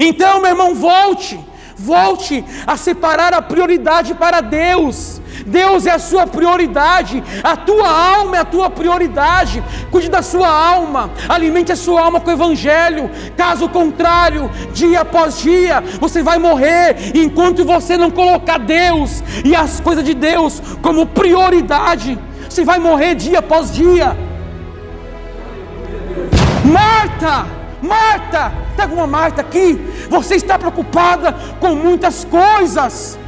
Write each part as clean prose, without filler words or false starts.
Então, meu irmão, volte a separar a prioridade para Deus. Deus é a sua prioridade, a tua alma é a tua prioridade. Cuide da sua alma, alimente a sua alma com o Evangelho. Caso contrário, dia após dia, você vai morrer enquanto você não colocar Deus e as coisas de Deus como prioridade. Você vai morrer dia após dia. Marta, tem alguma Marta aqui? Você está preocupada com muitas coisas,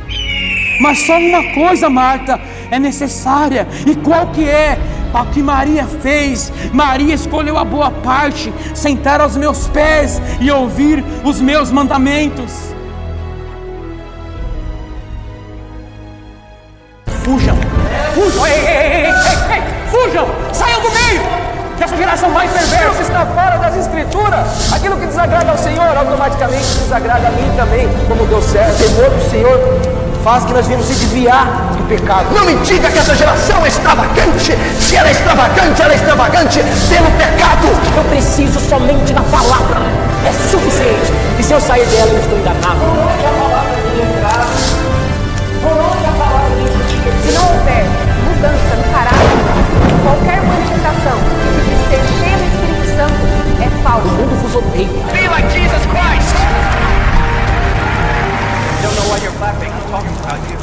mas só uma coisa, Marta, é necessária. E qual que é? O que Maria fez. Maria escolheu a boa parte, sentar aos meus pés e ouvir os meus mandamentos. Fujam, fujam, saiam do meio. Que essa geração mais perversa está fora das Escrituras. Aquilo que desagrada ao Senhor, automaticamente desagrada a mim também. Como deu certo, o temor do Senhor faz que nós venhamos se desviar do pecado. Não me diga que essa geração é extravagante. Se ela é extravagante pelo pecado. Eu preciso somente da palavra, é suficiente. E se eu sair dela, eu estou enganado. Por onde a palavra me entrar, por onde a palavra me entrar. Se não houver mudança no caráter, qualquer manifestação que se diz ser pelo Espírito Santo é falsa. O mundo vos odeia. Be like Jesus Christ. Don't know why you're clapping. I'm talking about you.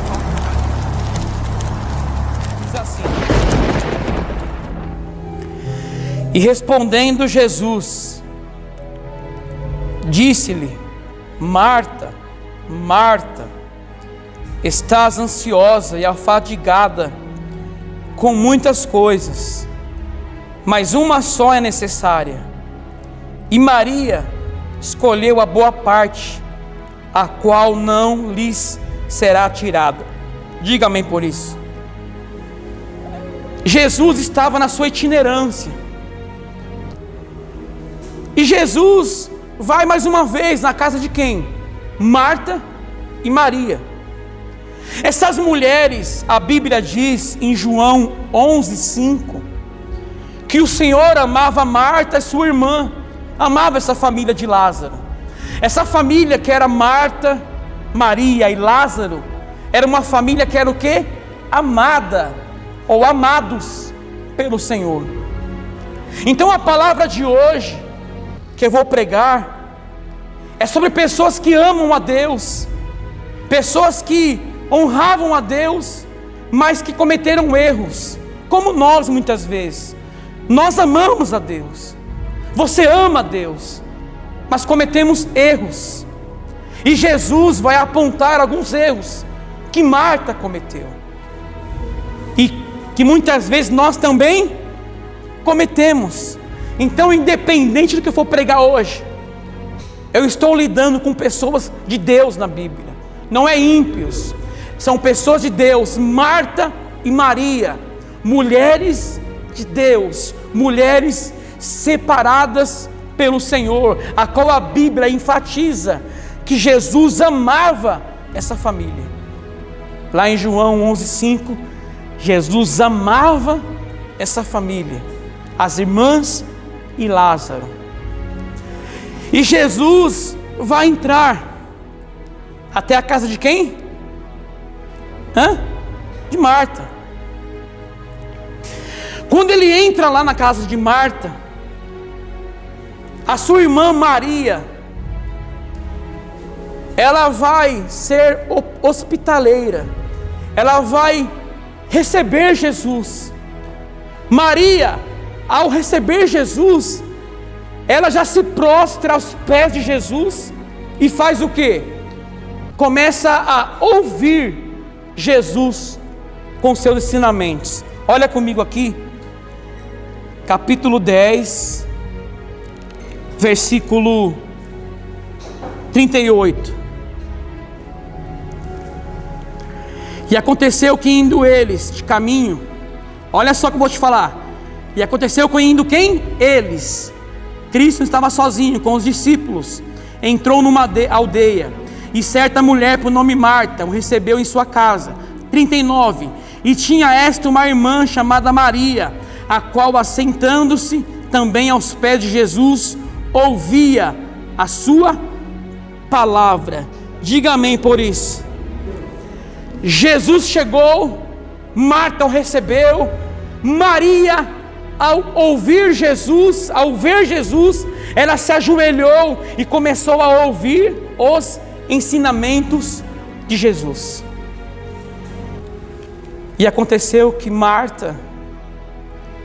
Diz assim: e respondendo Jesus, disse-lhe: Marta, Marta, estás ansiosa e afadigada com muitas coisas, mas uma só é necessária. E Maria escolheu a boa parte, a qual não lhes será tirada. Diga amém por isso. Jesus estava na sua itinerância, e Jesus vai mais uma vez na casa de quem? Marta e Maria. Essas mulheres, a Bíblia diz em João 11:5, que o Senhor amava Marta, sua irmã, amava essa família de Lázaro. Essa família que era Marta, Maria e Lázaro, era uma família que era o quê? Amada, ou amados pelo Senhor. Então a palavra de hoje, que eu vou pregar, é sobre pessoas que amam a Deus, pessoas que honravam a Deus, mas que cometeram erros, como nós muitas vezes. Nós amamos a Deus, você ama a Deus, mas cometemos erros, e Jesus vai apontar alguns erros que Marta cometeu, e que muitas vezes nós também cometemos. Então, independente do que eu for pregar hoje, eu estou lidando com pessoas de Deus na Bíblia, não é ímpios, são pessoas de Deus. Marta e Maria, mulheres de Deus, mulheres separadas pelo Senhor, a qual a Bíblia enfatiza que Jesus amava essa família. Lá em João 11:5, Jesus amava essa família, as irmãs e Lázaro. E Jesus vai entrar até a casa de quem? De Marta. Quando ele entra lá na casa de Marta, a sua irmã Maria, ela vai ser hospitaleira, ela vai receber Jesus. Maria, ao receber Jesus, ela já se prostra aos pés de Jesus e faz o quê? Começa a ouvir Jesus com seus ensinamentos. Olha comigo aqui, capítulo 10, versículo 38. E aconteceu que indo eles de caminho, olha só que eu vou te falar. E aconteceu que indo quem? Eles. Cristo estava sozinho com os discípulos, entrou numa aldeia, e certa mulher por nome Marta o recebeu em sua casa. 39. E tinha esta uma irmã chamada Maria, a qual, assentando-se também aos pés de Jesus, ouvia a sua palavra. Diga amém por isso. Jesus chegou, Marta o recebeu, Maria, ao ver Jesus, ela se ajoelhou e começou a ouvir os ensinamentos de Jesus. E aconteceu que Marta,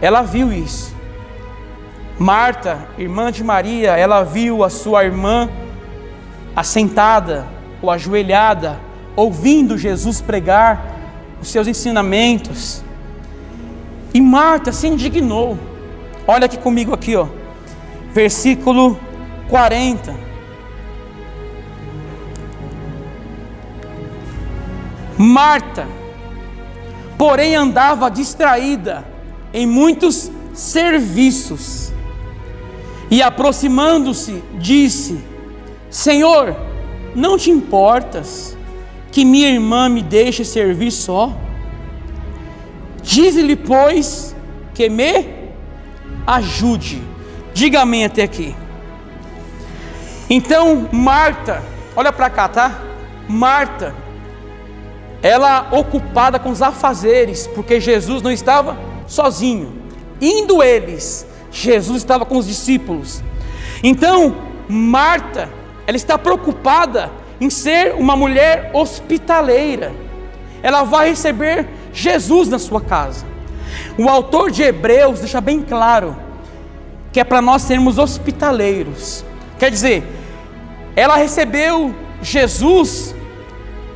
ela viu isso. Marta, irmã de Maria, ela viu a sua irmã assentada ou ajoelhada, ouvindo Jesus pregar os seus ensinamentos. E Marta se indignou. Olha aqui comigo aqui, ó. Versículo 40. Marta, porém, andava distraída em muitos serviços, e aproximando-se, disse: Senhor, não te importas que minha irmã me deixe servir só? Dize-lhe, pois, que me ajude. Diga amém até aqui. Então Marta, olha para cá, tá? Marta, ela ocupada com os afazeres, porque Jesus não estava sozinho. Indo eles, Jesus estava com os discípulos. Então Marta, ela está preocupada em ser uma mulher hospitaleira. Ela vai receber Jesus na sua casa. O autor de Hebreus deixa bem claro que é para nós sermos hospitaleiros. Quer dizer, ela recebeu Jesus,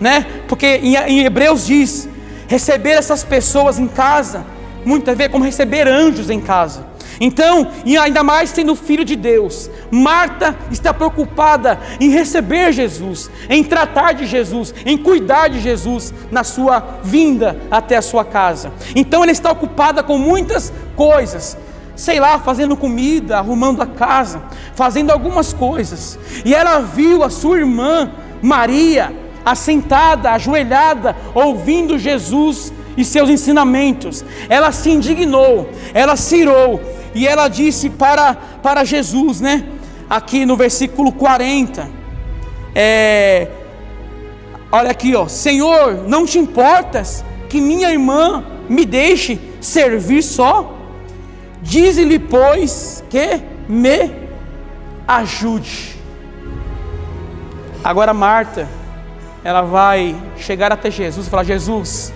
né? Porque em Hebreus diz: receber essas pessoas em casa, muito a ver como receber anjos em casa. Então, e ainda mais sendo filho de Deus, Marta está preocupada em receber Jesus, em tratar de Jesus, em cuidar de Jesus na sua vinda até a sua casa. Então ela está ocupada com muitas coisas, sei lá, fazendo comida, arrumando a casa, fazendo algumas coisas. E ela viu a sua irmã Maria assentada, ajoelhada, ouvindo Jesus e seus ensinamentos. Ela se indignou, ela se irou, e ela disse para Jesus, né? Aqui no versículo 40, olha aqui, ó: Senhor, não te importas que minha irmã me deixe servir só? Dize-lhe, pois, que me ajude. Agora Marta, ela vai chegar até Jesus e falar: Jesus,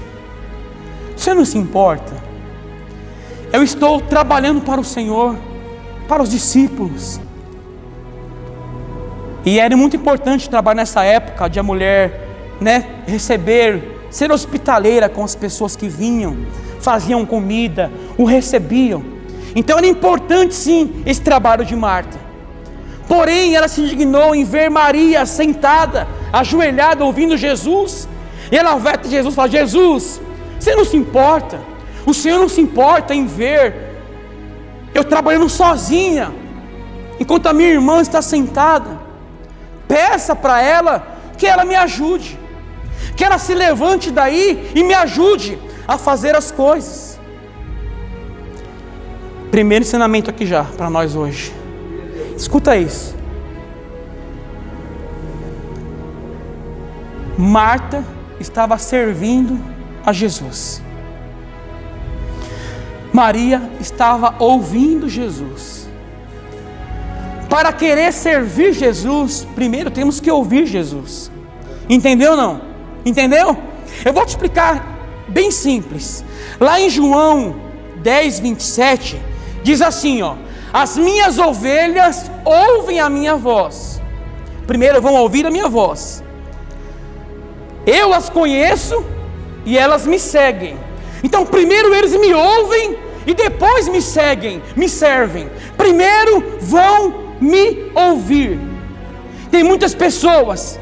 você não se importa? Eu estou trabalhando para o Senhor, para os discípulos. E era muito importante trabalhar nessa época de a mulher, né, ser hospitaleira com as pessoas que vinham, faziam comida, o recebiam. Então era importante sim esse trabalho de Marta. Porém ela se indignou em ver Maria sentada, ajoelhada, ouvindo Jesus. E ela vai até Jesus e fala: Jesus, você não se importa? O Senhor não se importa em ver eu trabalhando sozinha, enquanto a minha irmã está sentada? Peça para ela que ela me ajude, que ela se levante daí e me ajude a fazer as coisas. Primeiro ensinamento aqui já para nós hoje. Escuta isso. Marta estava servindo a Jesus. Maria estava ouvindo Jesus. Para querer servir Jesus, primeiro temos que ouvir Jesus. Entendeu ou não? Entendeu? Eu vou te explicar bem simples. Lá em João 10, 27, diz assim, ó: as minhas ovelhas ouvem a minha voz. Primeiro vão ouvir a minha voz. Eu as conheço e elas me seguem. Então primeiro eles me ouvem e depois me seguem, me servem. Primeiro vão me ouvir. Tem muitas pessoas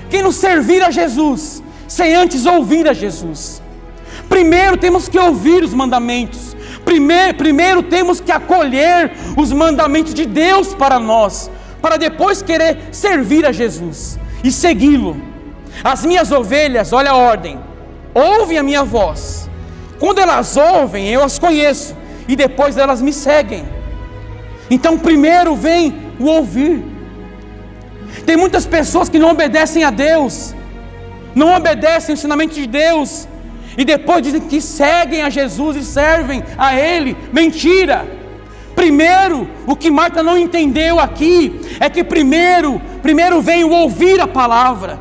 que não serviram a Jesus sem antes ouvir a Jesus. Primeiro temos que ouvir os mandamentos. Primeiro temos que acolher os mandamentos de Deus para nós, para depois querer servir a Jesus e segui-lo. As minhas ovelhas, olha a ordem, ouvem a minha voz. Quando elas ouvem, eu as conheço e depois elas me seguem. Então primeiro vem o ouvir. Tem muitas pessoas que não obedecem a Deus, não obedecem o ensinamento de Deus, e depois dizem que seguem a Jesus e servem a Ele. Mentira! Primeiro, o que Marta não entendeu aqui é que primeiro vem o ouvir a palavra.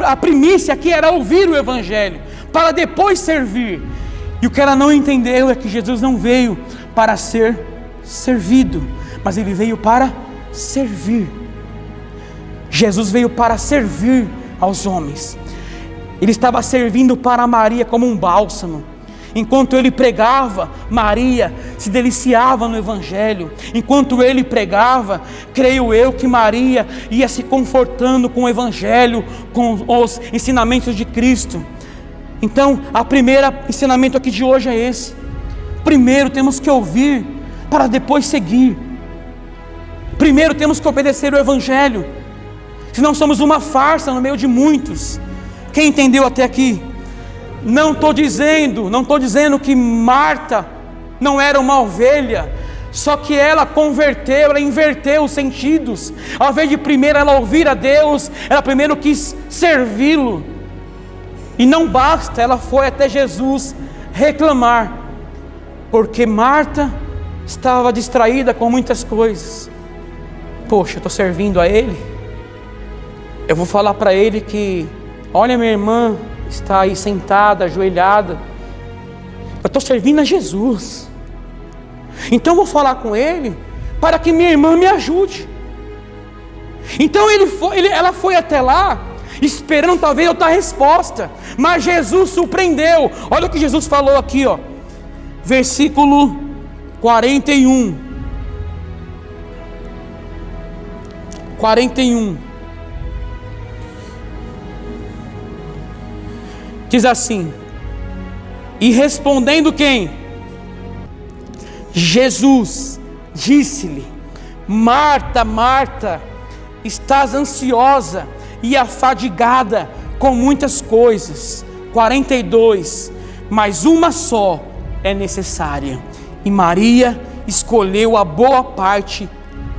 A primícia aqui era ouvir o Evangelho, para depois servir. E o que ela não entendeu é que Jesus não veio para ser servido, mas Ele veio para servir. Jesus veio para servir aos homens. Ele estava servindo para Maria como um bálsamo. Enquanto ele pregava, Maria se deliciava no Evangelho. Enquanto ele pregava, creio eu que Maria ia se confortando com o Evangelho, com os ensinamentos de Cristo. Então, o primeiro ensinamento aqui de hoje é esse. Primeiro temos que ouvir, para depois seguir. Primeiro temos que obedecer o Evangelho, senão somos uma farsa no meio de muitos. Quem entendeu até aqui? Não estou dizendo que Marta não era uma ovelha, só que ela inverteu os sentidos. Ao invés de primeiro ela ouvir a Deus, ela primeiro quis servi-lo. E não basta, ela foi até Jesus reclamar, porque Marta estava distraída com muitas coisas. Poxa, eu estou servindo a Ele, eu vou falar para Ele que, olha, minha irmã está aí sentada, ajoelhada, eu estou servindo a Jesus, então eu vou falar com Ele para que minha irmã me ajude. Então ela foi até lá, esperando talvez outra resposta, mas Jesus surpreendeu. Olha o que Jesus falou aqui, ó, versículo 41, diz assim: e respondendo quem? Jesus disse-lhe: Marta, Marta, estás ansiosa e afadigada com muitas coisas. 42, mas uma só é necessária, e Maria escolheu a boa parte,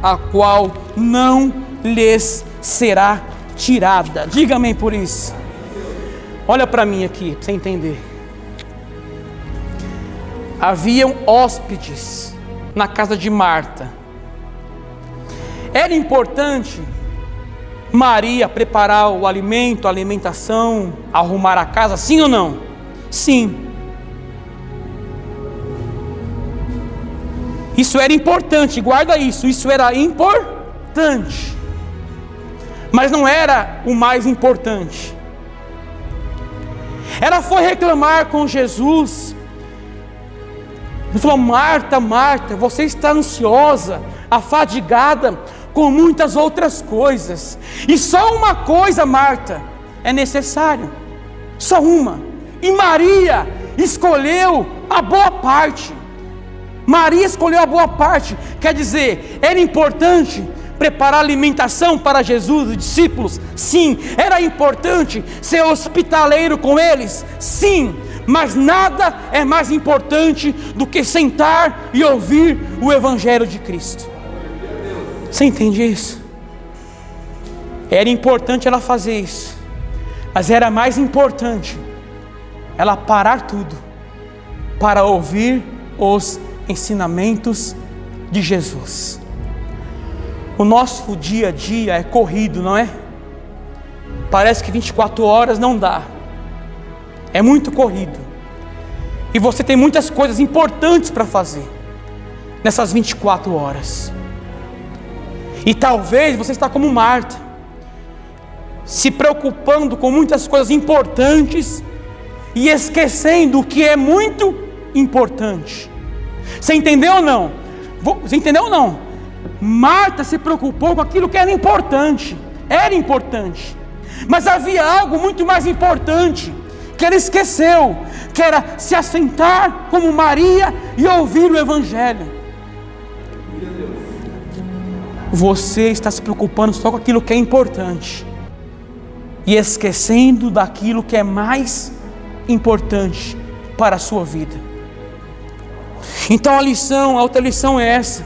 a qual não lhes será tirada. Diga amém por isso. Olha para mim aqui, para você entender. Haviam hóspedes na casa de Marta. Era importante Maria preparar o alimento, a alimentação, arrumar a casa, sim ou não? Sim. Isso era importante, guarda isso, isso era importante. Mas não era o mais importante. Ela foi reclamar com Jesus. Ele falou: Marta, Marta, você está ansiosa, afadigada com muitas outras coisas, e só uma coisa, Marta, é necessário, só uma. E Maria escolheu a boa parte. Maria escolheu a boa parte. Quer dizer, era importante preparar alimentação para Jesus e os discípulos? Sim. Era importante ser hospitaleiro com eles? Sim. Mas nada é mais importante do que sentar e ouvir o Evangelho de Cristo. Você entende isso? Era importante ela fazer isso, mas era mais importante ela parar tudo para ouvir os ensinamentos de Jesus. O nosso dia a dia é corrido, não é? Parece que 24 horas não dá. É muito corrido. E você tem muitas coisas importantes para fazer nessas 24 horas. E talvez você está como Marta, se preocupando com muitas coisas importantes e esquecendo o que é muito importante. Você entendeu ou não? Você entendeu ou não? Marta se preocupou com aquilo que era importante. Mas havia algo muito mais importante que ela esqueceu, que era se assentar como Maria e ouvir o Evangelho. Você está se preocupando só com aquilo que é importante e esquecendo daquilo que é mais importante para a sua vida. Então a outra lição é essa.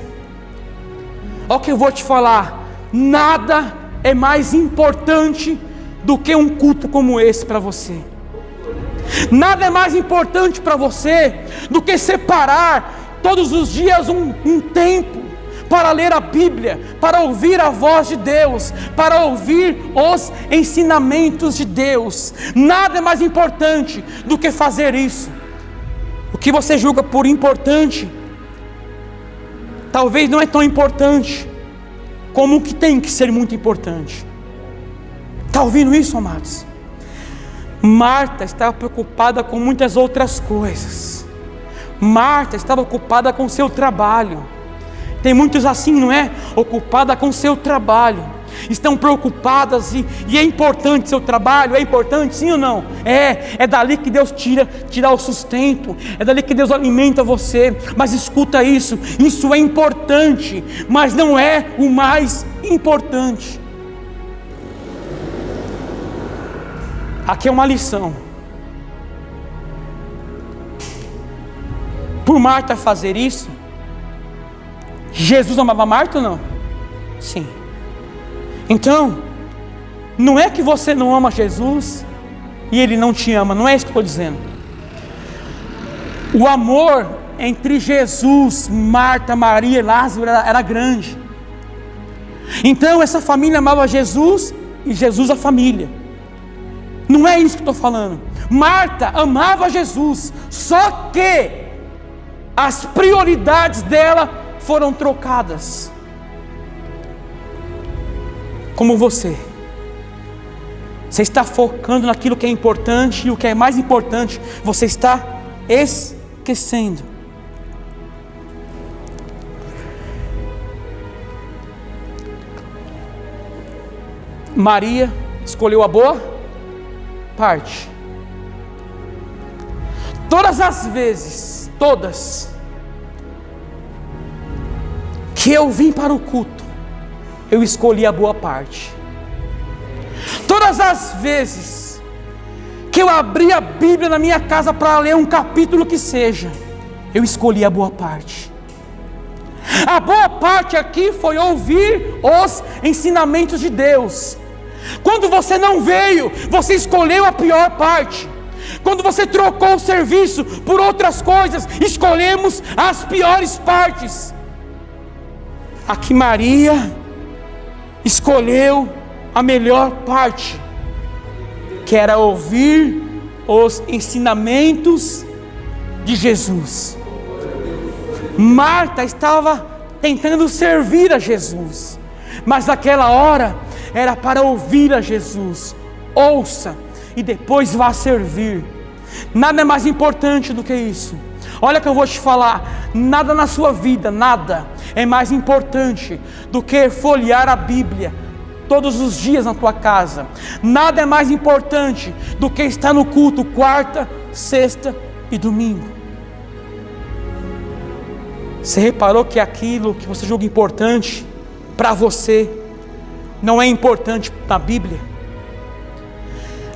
Olha o que eu vou te falar. nada é mais importante do que um culto como esse para você. Nada é mais importante para você do que separar todos os dias um tempo para ler a Bíblia, para ouvir a voz de Deus, para ouvir os ensinamentos de Deus. Nada é mais importante do que fazer isso. O que você julga por importante, talvez não é tão importante como o que tem que ser muito importante. Está ouvindo isso, amados? Marta estava preocupada com muitas outras coisas. Marta estava ocupada com seu trabalho. Tem muitos assim, não é? Ocupada com seu trabalho. Estão preocupadas e é importante seu trabalho? É importante, sim ou não? É dali que Deus tira o sustento. É dali que Deus alimenta você. Mas escuta isso é importante, mas não é o mais importante. Aqui é uma lição. Por Marta fazer isso, Jesus amava Marta ou não? Sim. Então, não é que você não ama Jesus e Ele não te ama, não é isso que eu estou dizendo. O amor entre Jesus, Marta, Maria e Lázaro era grande. Então essa família amava Jesus e Jesus a família. Não é isso que eu estou falando. Marta amava Jesus, só que as prioridades dela foram trocadas. Como você está focando naquilo que é importante, e o que é mais importante você está esquecendo. Maria escolheu a boa parte. Todas as vezes, que eu vim para o culto, eu escolhi a boa parte. Todas as vezes que eu abri a Bíblia na minha casa para ler um capítulo que seja, eu escolhi a boa parte. A boa parte aqui foi ouvir os ensinamentos de Deus. Quando você não veio, você escolheu a pior parte. Quando você trocou o serviço por outras coisas, escolhemos as piores partes. Aqui Maria escolheu a melhor parte, que era ouvir os ensinamentos de Jesus. Marta estava tentando servir a Jesus, mas naquela hora era para ouvir a Jesus. Ouça e depois vá servir. Nada é mais importante do que isso. Olha que eu vou te falar, nada na sua vida, nada é mais importante do que folhear a Bíblia todos os dias na tua casa. Nada é mais importante do que estar no culto quarta, sexta e domingo. Você reparou que aquilo que você julga importante para você não é importante na Bíblia?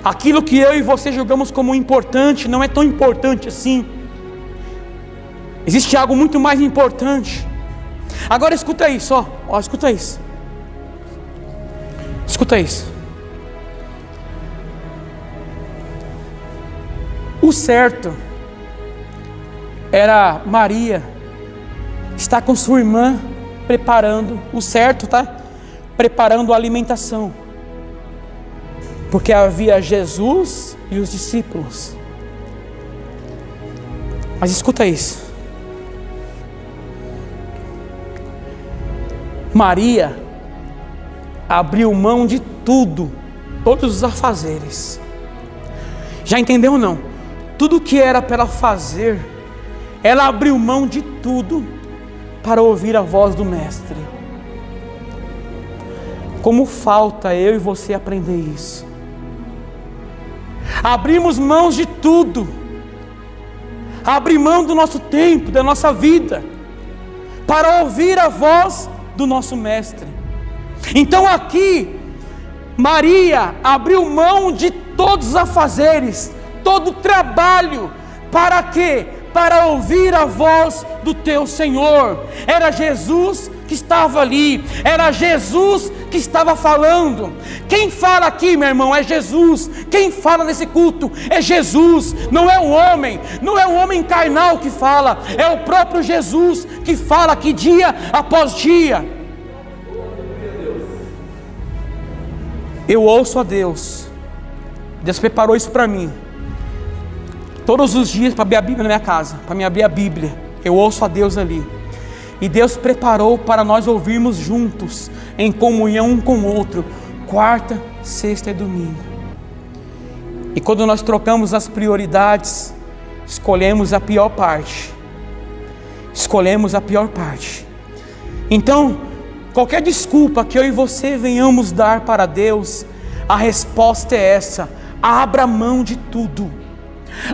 Aquilo que eu e você julgamos como importante não é tão importante assim. Existe algo muito mais importante. Agora escuta isso, ó, escuta isso. Escuta isso. O certo era Maria estar com sua irmã preparando, o certo, tá? Preparando a alimentação. Porque havia Jesus e os discípulos. Mas escuta isso. Maria abriu mão de tudo, todos os afazeres. Já entendeu ou não? Tudo que era para ela fazer, ela abriu mão de tudo para ouvir a voz do Mestre. Como falta eu e você aprender isso. Abrimos mãos de tudo, abrir mão do nosso tempo, da nossa vida, para ouvir a voz do nosso Mestre. Então aqui, Maria abriu mão de todos os afazeres, todo o trabalho, para quê? Para ouvir a voz do teu Senhor. Era Jesus que estava ali, era Jesus que estava falando. Quem fala aqui, meu irmão, é Jesus. Quem fala nesse culto é Jesus, não é um homem, não é um homem carnal que fala, é o próprio Jesus que fala aqui dia após dia. Eu ouço a Deus. Deus preparou isso para mim. Todos os dias para abrir a Bíblia na minha casa, para me abrir a Bíblia, eu ouço a Deus ali. E Deus preparou para nós ouvirmos juntos, em comunhão um com o outro, quarta, sexta e domingo. E quando nós trocamos as prioridades, escolhemos a pior parte. Escolhemos a pior parte. Então, qualquer desculpa que eu e você venhamos dar para Deus, a resposta é essa: abra mão de tudo.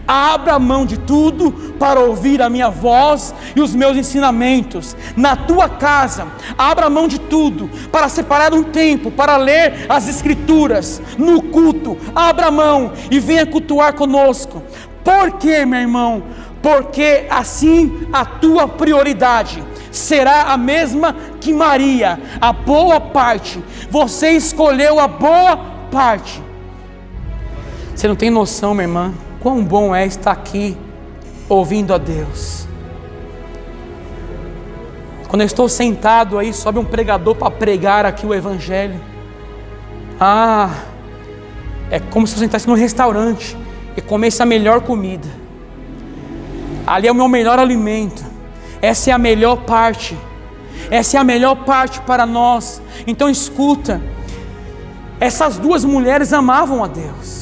Abra mão de tudo para ouvir a minha voz e os meus ensinamentos. Na tua casa, abra mão de tudo para separar um tempo para ler as Escrituras. No culto, abra mão e venha cultuar conosco. Por quê, meu irmão? Porque assim a tua prioridade será a mesma que Maria, a boa parte. Você escolheu a boa parte. Você não tem noção, minha irmã, quão bom é estar aqui ouvindo a Deus. Quando eu estou sentado aí, sobe um pregador para pregar aqui o Evangelho. É como se eu sentasse num restaurante e comesse a melhor comida. Ali é o meu melhor alimento. Essa é a melhor parte. Essa é a melhor parte para nós. Então escuta, essas duas mulheres amavam a Deus.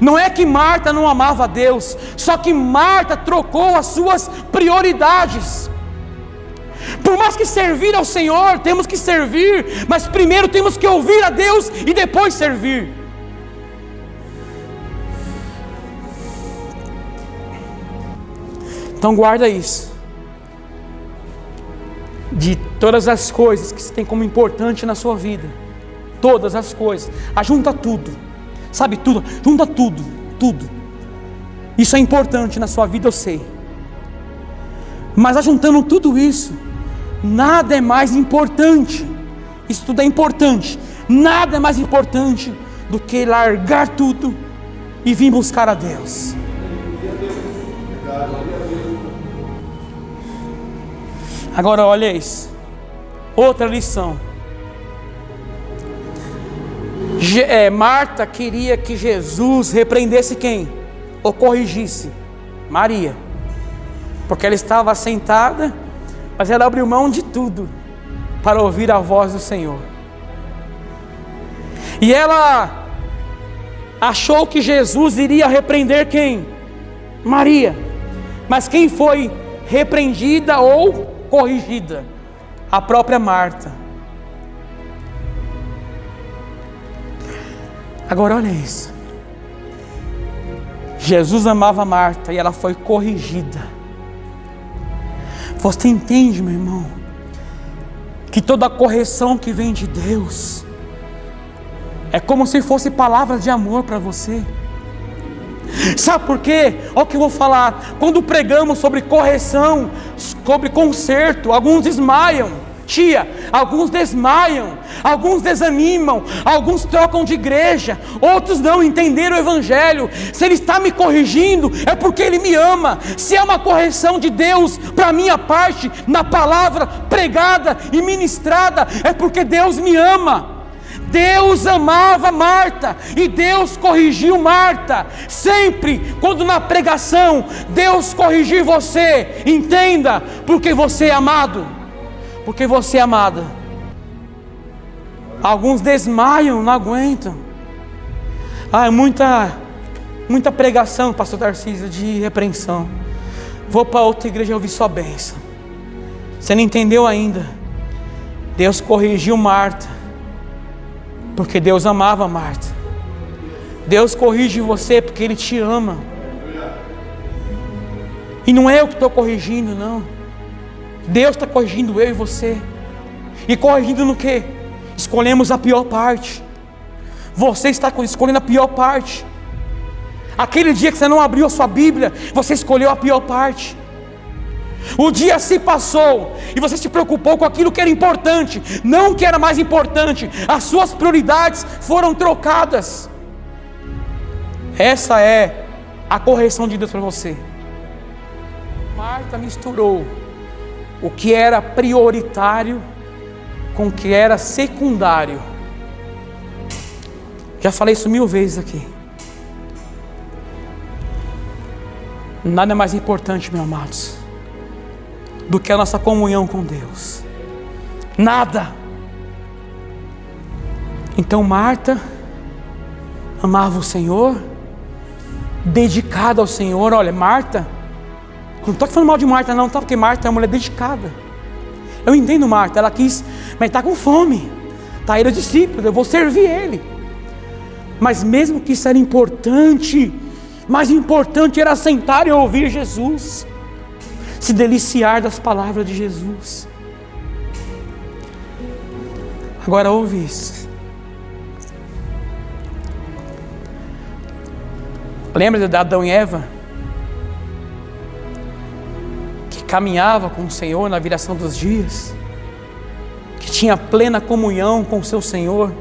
Não é que Marta não amava a Deus, só que Marta trocou as suas prioridades. Por mais que servir ao Senhor, temos que servir, mas primeiro temos que ouvir a Deus e depois servir. Então guarda isso. De todas as coisas que você tem como importante na sua vida, todas as coisas, ajunta tudo. Sabe tudo, junta tudo, tudo. Isso é importante na sua vida, eu sei. Mas ajuntando tudo isso, nada é mais importante. Isso tudo é importante. Nada é mais importante do que largar tudo e vir buscar a Deus. Agora olha isso. Outra lição. Marta queria que Jesus repreendesse quem? Ou corrigisse? Maria. Porque ela estava sentada, mas ela abriu mão de tudo para ouvir a voz do Senhor. E ela achou que Jesus iria repreender quem? Maria. Mas quem foi repreendida ou corrigida? A própria Marta. Agora olha isso. Jesus amava Marta e ela foi corrigida. Você entende, meu irmão, que toda correção que vem de Deus é como se fosse palavras de amor para você. Sabe por quê? Olha o que eu vou falar. Quando pregamos sobre correção, sobre conserto, alguns desmaiam. Tia, alguns desmaiam, alguns desanimam, alguns trocam de igreja, outros não entenderam o Evangelho. Se Ele está me corrigindo, é porque Ele me ama. Se é uma correção de Deus para a minha parte, na palavra pregada e ministrada, é porque Deus me ama. Deus amava Marta e Deus corrigiu Marta. Sempre quando na pregação Deus corrigir você, entenda, porque você é amado. Porque você é amada. Alguns desmaiam, não aguentam. É muita pregação, pastor Tarcísio, de repreensão. Vou para outra igreja ouvir sua bênção. Você não entendeu ainda. Deus corrigiu Marta, porque Deus amava Marta. Deus corrige você porque Ele te ama. E não é eu que estou corrigindo, não. Deus está corrigindo eu e você. E corrigindo no quê? Escolhemos a pior parte. Você está escolhendo a pior parte. Aquele dia que você não abriu a sua Bíblia, você escolheu a pior parte. O dia se passou e você se preocupou com aquilo que era importante, não o que era mais importante. As suas prioridades foram trocadas. Essa é a correção de Deus para você. Marta misturou o que era prioritário com o que era secundário. Já falei isso 1000 vezes aqui. Nada é mais importante, meus amados, do que a nossa comunhão com Deus. Nada. Então Marta amava o Senhor, dedicada ao Senhor. Olha, Marta, não estou falando mal de Marta não, tá? Porque Marta é uma mulher dedicada. Eu entendo Marta, ela quis, mas está com fome, está aí os discípulos, eu vou servir ele. Mas mesmo que isso era importante, mais importante era sentar e ouvir Jesus, se deliciar das palavras de Jesus. Agora ouve isso. Lembra de Adão e Eva? Que caminhava com o Senhor na viração dos dias, que tinha plena comunhão com o seu Senhor,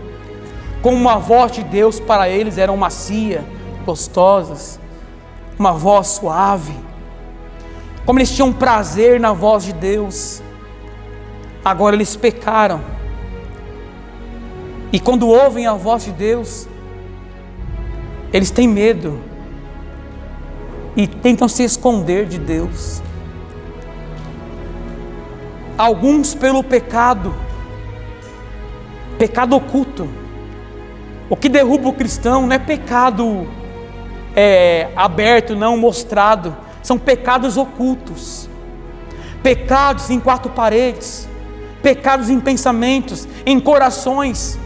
como a voz de Deus para eles eram macia, gostosas, uma voz suave, como eles tinham prazer na voz de Deus. Agora eles pecaram, e quando ouvem a voz de Deus, eles têm medo e tentam se esconder de Deus. Alguns pelo pecado oculto. O que derruba o cristão não é pecado aberto, não mostrado, são pecados ocultos, pecados em 4 paredes, pecados em pensamentos, em corações.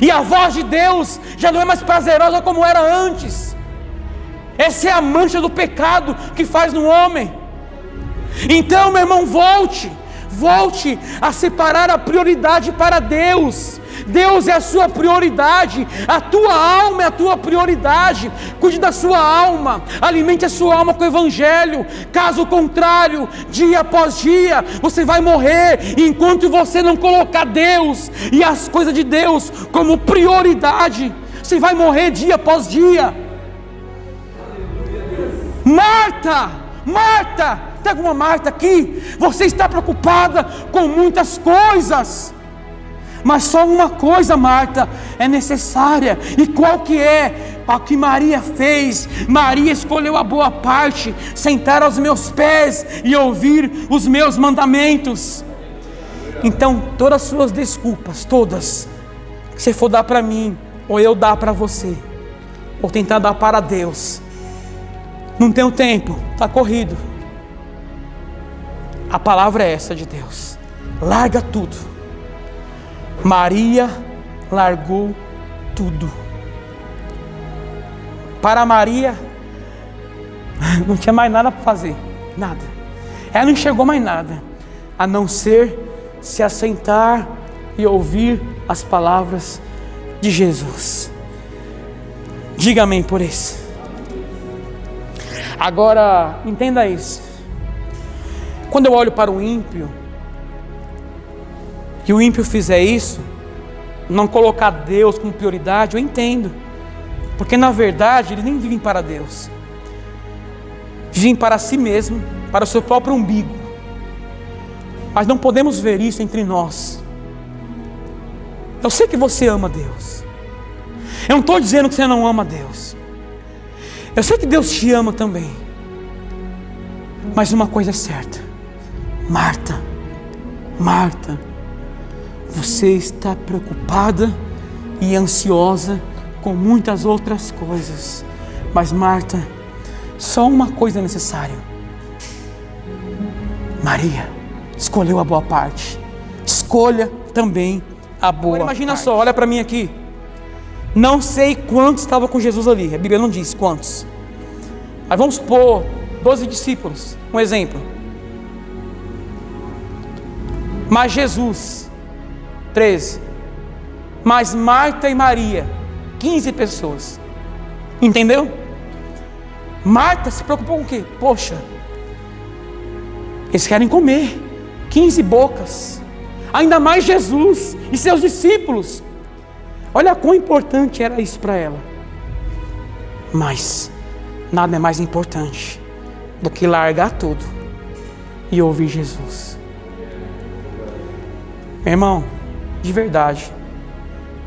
E a voz de Deus já não é mais prazerosa como era antes. Essa é a mancha do pecado que faz no homem. Então, meu irmão, volte a separar a prioridade para Deus. Deus é a sua prioridade, a tua alma é a tua prioridade. Cuide da sua alma, alimente a sua alma com o Evangelho. Caso contrário, dia após dia, você vai morrer enquanto você não colocar Deus e as coisas de Deus como prioridade. Você vai morrer dia após dia. Marta, tem alguma Marta aqui? Você está preocupada com muitas coisas, mas só uma coisa, Marta, é necessária. E qual que é? O que Maria fez. Maria escolheu a boa parte, sentar aos meus pés e ouvir os meus mandamentos. Então todas as suas desculpas, todas, que você for dar para mim, ou eu dar para você, ou tentar dar para Deus, não tenho tempo, está corrido. A palavra é essa de Deus: larga tudo. Maria largou tudo. Para Maria não tinha mais nada para fazer, nada. Ela não enxergou mais nada, a não ser se assentar e ouvir as palavras de Jesus. Diga amém por isso. Agora, entenda isso. Quando eu olho para o ímpio, e o ímpio fizer isso, não colocar Deus como prioridade, eu entendo. Porque na verdade, eles nem vivem para Deus. Vivem para si mesmo, para o seu próprio umbigo. Mas não podemos ver isso entre nós. Eu sei que você ama Deus. Eu não estou dizendo que você não ama Deus. Eu sei que Deus te ama também. Mas uma coisa é certa: Marta, você está preocupada e ansiosa com muitas outras coisas. Mas Marta, só uma coisa é necessária. Maria escolheu a boa parte. Escolha também a boa parte. Imagina só, olha para mim aqui. Não sei quantos estavam com Jesus ali, a Bíblia não diz quantos. Mas vamos supor 12 discípulos, um exemplo. Mas Jesus, 13. Mas Marta e Maria, 15 pessoas. Entendeu? Marta se preocupou com o quê? Poxa, Eles querem comer. 15 bocas. Ainda mais Jesus e seus discípulos. Olha quão importante era isso para ela. Mas nada é mais importante do que largar tudo e ouvir Jesus. Meu irmão, de verdade,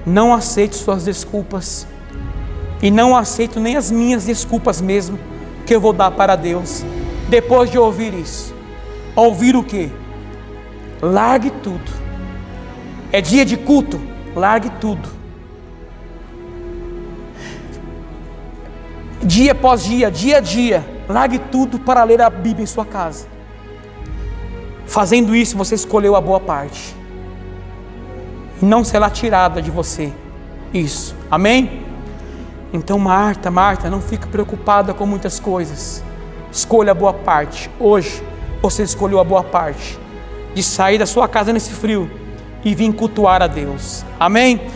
não aceito suas desculpas. E não aceito nem as minhas desculpas mesmo, que eu vou dar para Deus, depois de ouvir isso. Ouvir o quê? Largue tudo. É dia de culto? Largue tudo. Dia após dia, dia a dia, largue tudo para ler a Bíblia em sua casa. Fazendo isso, você escolheu a boa parte. E não será tirada de você isso. Amém? Então Marta, não fique preocupada com muitas coisas. Escolha a boa parte. Hoje você escolheu a boa parte de sair da sua casa nesse frio e vir cultuar a Deus. Amém?